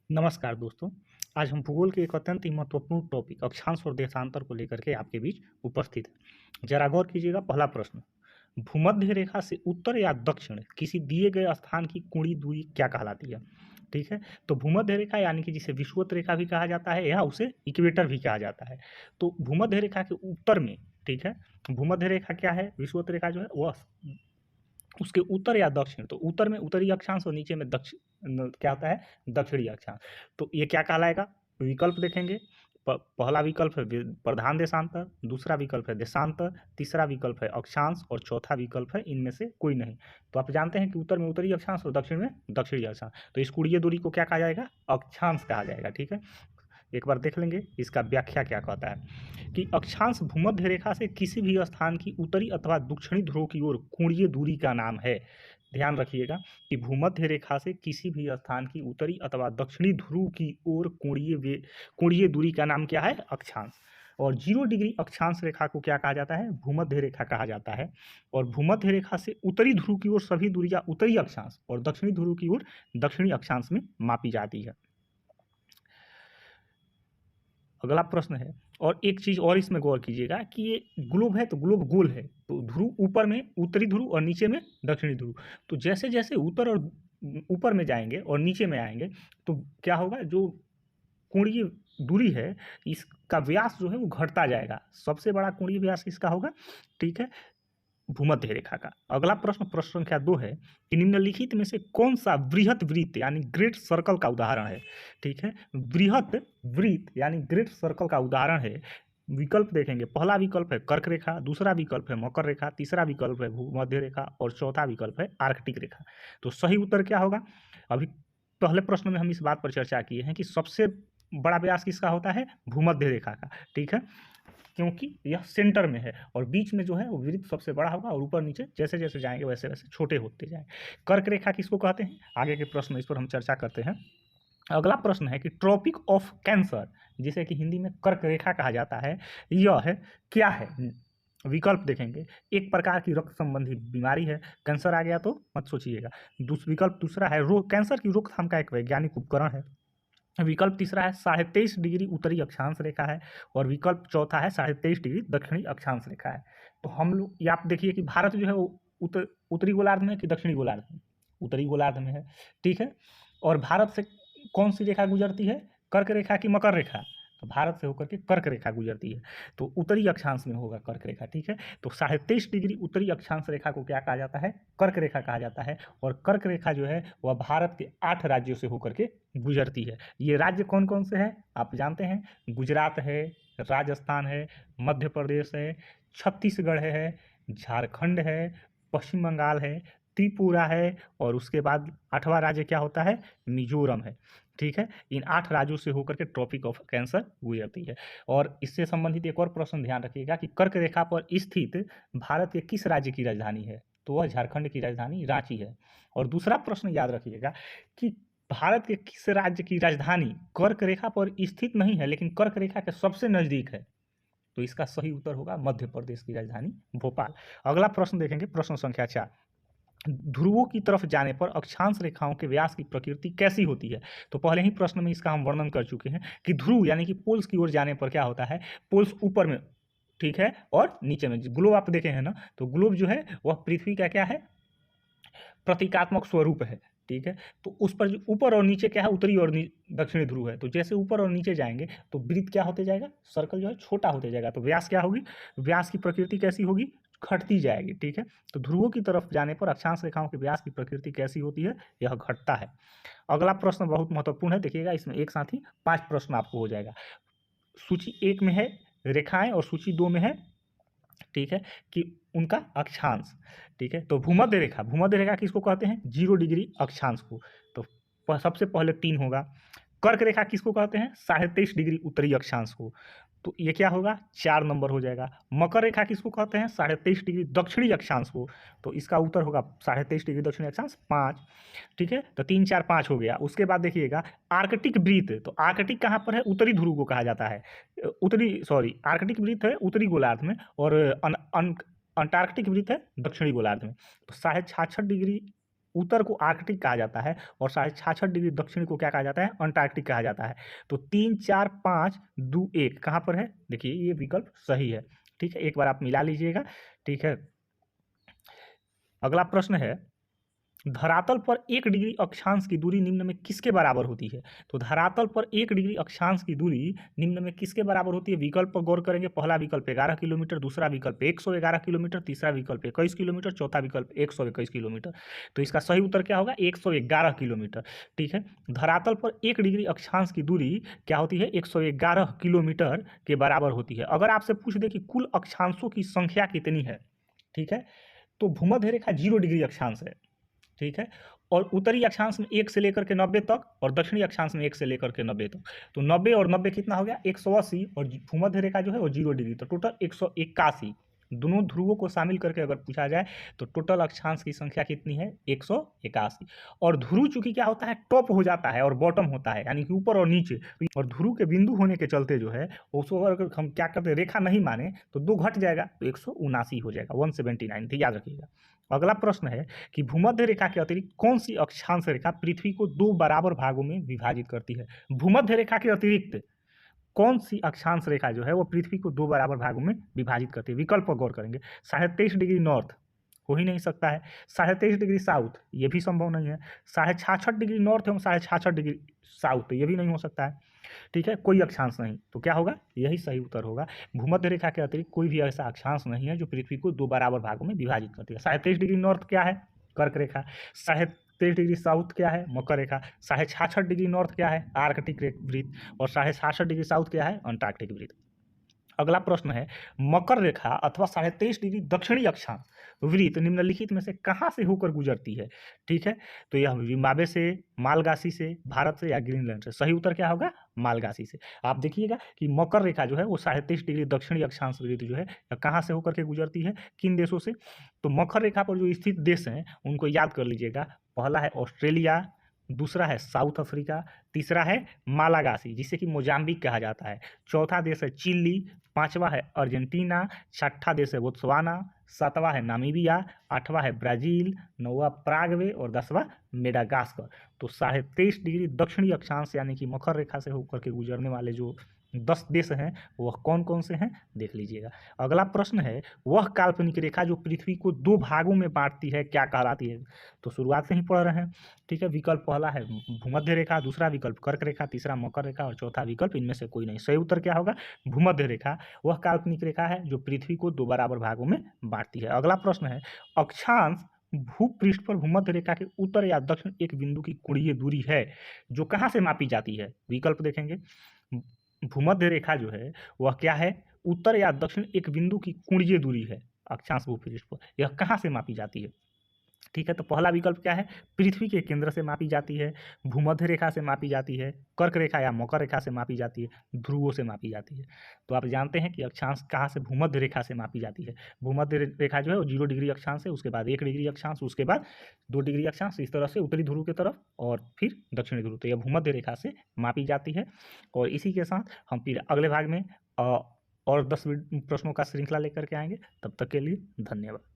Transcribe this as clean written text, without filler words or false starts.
नमस्कार दोस्तों। आज हम भूगोल के एक अत्यंत ही महत्वपूर्ण टॉपिक अक्षांश और देशांतर को लेकर के आपके बीच उपस्थित हैं। जरा गौर कीजिएगा। पहला प्रश्न, भूमध्य रेखा से उत्तर या दक्षिण किसी दिए गए स्थान की कोणीय दूरी क्या कहलाती है? ठीक है, तो भूमध्य रेखा यानी कि जिसे विषुवत रेखा भी कहा जाता है या उसे इक्वेटर भी कहा जाता है। तो भूमध्य रेखा के उत्तर में, ठीक है, भूमध्य रेखा क्या है, विषुवत रेखा जो है वह उसके उत्तर या दक्षिण, तो उत्तर में उत्तरी अक्षांश और नीचे में दक्षिण क्या होता है, दक्षिणी अक्षांश। तो ये क्या कहलाएगा? विकल्प देखेंगे। पहला विकल्प है प्रधान देशांतर, दूसरा विकल्प है देशांतर, तीसरा विकल्प है अक्षांश और चौथा विकल्प है इनमें से कोई नहीं। तो आप जानते हैं कि उत्तर में उत्तरी अक्षांश और दक्षिण में दक्षिणी अक्षांश, तो इस कोणीय दूरी को क्या कहा जाएगा? अक्षांश कहा जाएगा। ठीक है, एक बार देख लेंगे इसका व्याख्या क्या कहता है कि अक्षांश भूमध्य रेखा से किसी भी स्थान की उत्तरी अथवा दक्षिणी ध्रुव की ओर कोणीय दूरी का नाम है। ध्यान रखिएगा कि भूमध्य रेखा से किसी भी स्थान की उत्तरी अथवा दक्षिणी ध्रुव की ओर कोणीय दूरी का नाम क्या है? अक्षांश। और 0 डिग्री अक्षांश रेखा को क्या कहा जाता है? भूमध्य रेखा कहा जाता है। और भूमध्य रेखा से उत्तरी ध्रुव की ओर सभी दूरियां उत्तरी अक्षांश और दक्षिणी ध्रुव की ओर दक्षिणी अक्षांश में मापी जाती है। अगला प्रश्न है, और एक चीज और इसमें गौर कीजिएगा कि ये ग्लोब है तो ग्लोब गोल है, तो ध्रुव ऊपर में उत्तरी ध्रुव और नीचे में दक्षिणी ध्रुव। तो जैसे जैसे उत्तर और ऊपर में जाएंगे और नीचे में आएंगे तो क्या होगा, जो कोणीय दूरी है इसका व्यास जो है वो घटता जाएगा। सबसे बड़ा कोणीय व्यास किसका होगा? ठीक है, भूमध्य रेखा का। अगला प्रश्न, प्रश्न संख्या 2 है कि निम्नलिखित में से कौन सा वृहत वृत्त यानी ग्रेट सर्कल का उदाहरण है? ठीक है, वृहत वृत्त यानी ग्रेट सर्कल का उदाहरण है। विकल्प देखेंगे। पहला विकल्प है कर्क रेखा, दूसरा विकल्प है मकर रेखा, तीसरा विकल्प है भूमध्य रेखा और चौथा विकल्प है आर्कटिक रेखा। तो सही उत्तर क्या होगा? अभी पहले प्रश्न में हम इस बात पर चर्चा किए हैं कि सबसे बड़ा व्यास किसका होता है? भूमध्य रेखा का। ठीक है, क्योंकि यह सेंटर में है और बीच में जो है वो वृत्त सबसे बड़ा होगा और ऊपर नीचे जैसे जैसे जाएंगे वैसे वैसे छोटे होते जाएंगे। कर्क रेखा किसको कहते हैं? आगे के प्रश्न इस पर हम चर्चा करते हैं। अगला प्रश्न है कि ट्रॉपिक ऑफ कैंसर, जिसे कि हिंदी में कर्क रेखा कहा जाता है, यह है क्या है? विकल्प देखेंगे। एक प्रकार की रक्त संबंधी बीमारी है। कैंसर आ गया तो मत सोचिएगा। विकल्प दूसरा है कैंसर की रोकथाम का एक वैज्ञानिक उपकरण है। विकल्प तीसरा है 23.5 डिग्री उत्तरी अक्षांश रेखा है और विकल्प चौथा है 23.5 डिग्री दक्षिणी अक्षांश रेखा है। तो हम लोग ये आप देखिए कि भारत जो है वो उत्तरी गोलार्ध में कि दक्षिणी गोलार्ध में? उत्तरी गोलार्ध में है। ठीक है, और भारत से कौन सी रेखा गुजरती है? कर्क रेखा की मकर रेखा? तो भारत से होकर के कर्क रेखा गुजरती है, तो उत्तरी अक्षांश में होगा कर्क रेखा। ठीक है, तो 23.5 डिग्री उत्तरी अक्षांश रेखा को क्या कहा जाता है? कर्क रेखा कहा जाता है। और कर्क रेखा जो है वह भारत के 8 राज्यों से होकर के गुजरती है। ये राज्य कौन कौन से हैं आप जानते हैं? गुजरात है, राजस्थान है, मध्य प्रदेश है, छत्तीसगढ़ है, झारखंड है, पश्चिम बंगाल है, त्रिपुरा है और उसके बाद 8वां राज्य क्या होता है? मिजोरम है। ठीक है, इन 8 राज्यों से होकर के ट्रॉपिक ऑफ कैंसर गुजरती है। और इससे संबंधित एक और प्रश्न ध्यान रखिएगा कि कर्क रेखा पर स्थित भारत के किस राज्य की राजधानी है? तो वह झारखंड की राजधानी रांची है। और दूसरा प्रश्न याद रखिएगा कि भारत के किस राज्य की राजधानी कर्क रेखा पर स्थित नहीं है लेकिन कर्क रेखा के सबसे नजदीक है? तो इसका सही उत्तर होगा मध्य प्रदेश की राजधानी भोपाल। अगला प्रश्न देखेंगे, प्रश्न संख्या 4। ध्रुवों की तरफ जाने पर अक्षांश रेखाओं के व्यास की प्रकृति कैसी होती है? तो पहले ही प्रश्न में इसका हम वर्णन कर चुके हैं कि ध्रुव यानी कि पोल्स की ओर जाने पर क्या होता है? पोल्स ऊपर में, ठीक है, और नीचे में। ग्लोब आप देखे हैं ना, तो ग्लोब जो है वह पृथ्वी का क्या है? प्रतीकात्मक स्वरूप है। ठीक है, तो उस पर जो ऊपर और नीचे क्या है? उत्तरी और दक्षिणी ध्रुव है। तो जैसे ऊपर और नीचे जाएंगे तो वृत्त क्या होते जाएगा? सर्कल जो है छोटा होते जाएगा। तो व्यास क्या होगी? व्यास की प्रकृति कैसी होगी? घटती जाएगी। ठीक है, तो ध्रुवों की तरफ जाने पर अक्षांश रेखाओं के व्यास की प्रकृति कैसी होती है? यह घटता है। अगला प्रश्न बहुत महत्वपूर्ण है, देखिएगा इसमें एक साथ ही 5 प्रश्न आपको हो जाएगा। सूची 1 में है रेखाएं और सूची 2 में है, ठीक है, कि उनका अक्षांश। ठीक है, तो भूमध्य रेखा, भूमध्य रेखा किसको कहते हैं? 0 डिग्री अक्षांश को। तो सबसे पहले 3 होगा। कर्क रेखा किसको कहते हैं? 23.5 डिग्री उत्तरी अक्षांश को। तो ये क्या होगा? 4 नंबर हो जाएगा। मकर रेखा किसको कहते हैं? 23.5 डिग्री दक्षिणी अक्षांश को। तो इसका उत्तर होगा 23.5 डिग्री दक्षिणी अक्षांश 5। ठीक है, तो 3 4 5 हो गया। उसके बाद देखिएगा आर्कटिक वृत्त, तो आर्कटिक कहाँ पर है? उत्तरी ध्रुव को कहा जाता है। आर्कटिक वृत्त है उत्तरी गोलार्ध में और अंटार्कटिक वृत्त है दक्षिणी गोलार्ध में। तो 66.5 डिग्री उत्तर को आर्कटिक कहा जाता है और 66.5 डिग्री दक्षिण को क्या कहा जाता है, अंटार्कटिक कहा जाता है। तो 3, 4, 5, 2, 1 कहाँ पर है, देखिए ये विकल्प सही है। ठीक है, एक बार आप मिला लीजिएगा। ठीक है, अगला प्रश्न है, धरातल पर 1 डिग्री अक्षांश की दूरी निम्न में किसके बराबर होती है। तो धरातल पर 1 डिग्री अक्षांश की दूरी निम्न में किसके बराबर होती है, विकल्प पर गौर करेंगे। पहला विकल्प 11 किलोमीटर, दूसरा विकल्प 111 किलोमीटर, तीसरा विकल्प 21 किलोमीटर, चौथा विकल्प 121 किलोमीटर। तो इसका सही उत्तर क्या होगा, 111 किलोमीटर। ठीक है, धरातल पर 1 डिग्री अक्षांश की दूरी क्या होती है, 111 किलोमीटर के बराबर होती है। अगर आपसे पूछ दे कि कुल अक्षांशों की संख्या कितनी है, ठीक है, तो भूमध्य रेखा 0 डिग्री अक्षांश है। ठीक है, और उत्तरी अक्षांश में 1 से लेकर के 90 तक और दक्षिणी अक्षांश में 1 से लेकर के 90 तक। तो 90 और 90 कितना हो गया, 180, और भूमध्य रेखा जो है वो 0 डिग्री, तो टोटल 181। दोनों ध्रुवों को शामिल करके अगर पूछा जाए तो टोटल अक्षांश की संख्या कितनी है, 181। और ध्रुव चूंकि क्या होता है, टॉप हो जाता है और बॉटम होता है, यानी कि ऊपर और नीचे, और ध्रुव के बिंदु होने के चलते जो है उसको अगर हम क्या करते हैं, रेखा नहीं माने तो 2 घट जाएगा, तो 179 हो जाएगा, 179 थे, याद रखिएगा। अगला प्रश्न है कि भूमध्य रेखा के अतिरिक्त कौन सी अक्षांश रेखा पृथ्वी को 2 बराबर भागों में विभाजित करती है। भूमध्य रेखा के अतिरिक्त कौन सी अक्षांश रेखा जो है वो पृथ्वी को 2 बराबर भागों में विभाजित करती है। विकल्प पर गौर करेंगे। 23.5 डिग्री नॉर्थ हो ही नहीं सकता है, 23.5 डिग्री साउथ ये भी संभव नहीं है, 66.5 डिग्री नॉर्थ एवं 66.5 डिग्री साउथ ये भी नहीं हो सकता है। ठीक है, कोई अक्षांश नहीं, तो क्या होगा, यही सही उत्तर होगा। भूमध्य रेखा के अतिरिक्त कोई भी ऐसा अक्षांश नहीं है जो पृथ्वी को 2 बराबर भागों में विभाजित करती है। 23.5 डिग्री नॉर्थ क्या है, कर्क रेखा। 23.5 डिग्री साउथ क्या है, मकर रेखा। 66.5 डिग्री नॉर्थ क्या है, आर्कटिक वृत्त। और 66.5 डिग्री साउथ क्या है, अंटार्कटिक वृत्त। अगला प्रश्न है, मकर रेखा अथवा 23.5 डिग्री दक्षिणी अक्षांश वृत्त निम्नलिखित में से कहाँ से होकर गुजरती है। ठीक है, तो यह जिम्बाब्वे से, मालगासी से, भारत से या ग्रीनलैंड से। सही उत्तर क्या होगा, मालगासी से। आप देखिएगा कि मकर रेखा जो है वो 23.5 डिग्री दक्षिणी अक्षांश वृत्त जो है कहाँ से होकर के गुजरती है, किन देशों से। तो मकर रेखा पर जो स्थित देश हैं उनको याद कर लीजिएगा। पहला है ऑस्ट्रेलिया, दूसरा है साउथ अफ्रीका, तीसरा है मालागासी जिसे कि मोजाम्बिक कहा जाता है, चौथा देश है चिली, पांचवा है अर्जेंटीना, छठा देश है बोत्सवाना, सातवां है नामीबिया, आठवां है ब्राजील, नौवां प्रागवे और 10वां मेडागास्कर। तो 23.5 डिग्री दक्षिणी अक्षांश यानी कि मकर रेखा से होकर के गुजरने वाले जो 10 देश हैं वह कौन कौन से हैं, देख लीजिएगा। अगला प्रश्न है, वह काल्पनिक रेखा जो पृथ्वी को 2 भागों में बांटती है क्या कहलाती है। तो शुरुआत से ही पढ़ रहे हैं। ठीक है, विकल्प पहला है भूमध्य रेखा, दूसरा विकल्प कर्क रेखा, तीसरा मकर रेखा और चौथा विकल्प इनमें से कोई नहीं। सही उत्तर क्या होगा, भूमध्य रेखा वह काल्पनिक रेखा है जो पृथ्वी को 2 बराबर भागों में बांटती है। अगला प्रश्न है, अक्षांश भूपृष्ठ पर भूमध्य रेखा के उत्तर या दक्षिण एक बिंदु की कोणीय दूरी है जो कहाँ से मापी जाती है। विकल्प देखेंगे, भूमध्य रेखा जो है वह क्या है, उत्तर या दक्षिण एक बिंदु की कोणीय दूरी है अक्षांश भूपृष्ठ पर। यह कहाँ से मापी जाती है। ठीक है, तो पहला विकल्प क्या है, पृथ्वी के केंद्र से मापी जाती है, भूमध्य रेखा से मापी जाती है, कर्क रेखा या मकर रेखा से मापी जाती है, ध्रुवों से मापी जाती है। तो आप जानते हैं कि अक्षांश कहाँ से, भूमध्य रेखा से मापी जाती है। भूमध्य रेखा जो है वो 0 डिग्री अक्षांश है, उसके बाद 1 डिग्री अक्षांश, उसके बाद 2 डिग्री अक्षांश, इस तरह से उत्तरी ध्रुव की तरफ और फिर दक्षिणी ध्रुव। तो यह भूमध्य रेखा से मापी जाती है। और इसी के साथ हम फिर अगले भाग में और 10 प्रश्नों का श्रृंखला लेकर के आएंगे। तब तक के लिए धन्यवाद।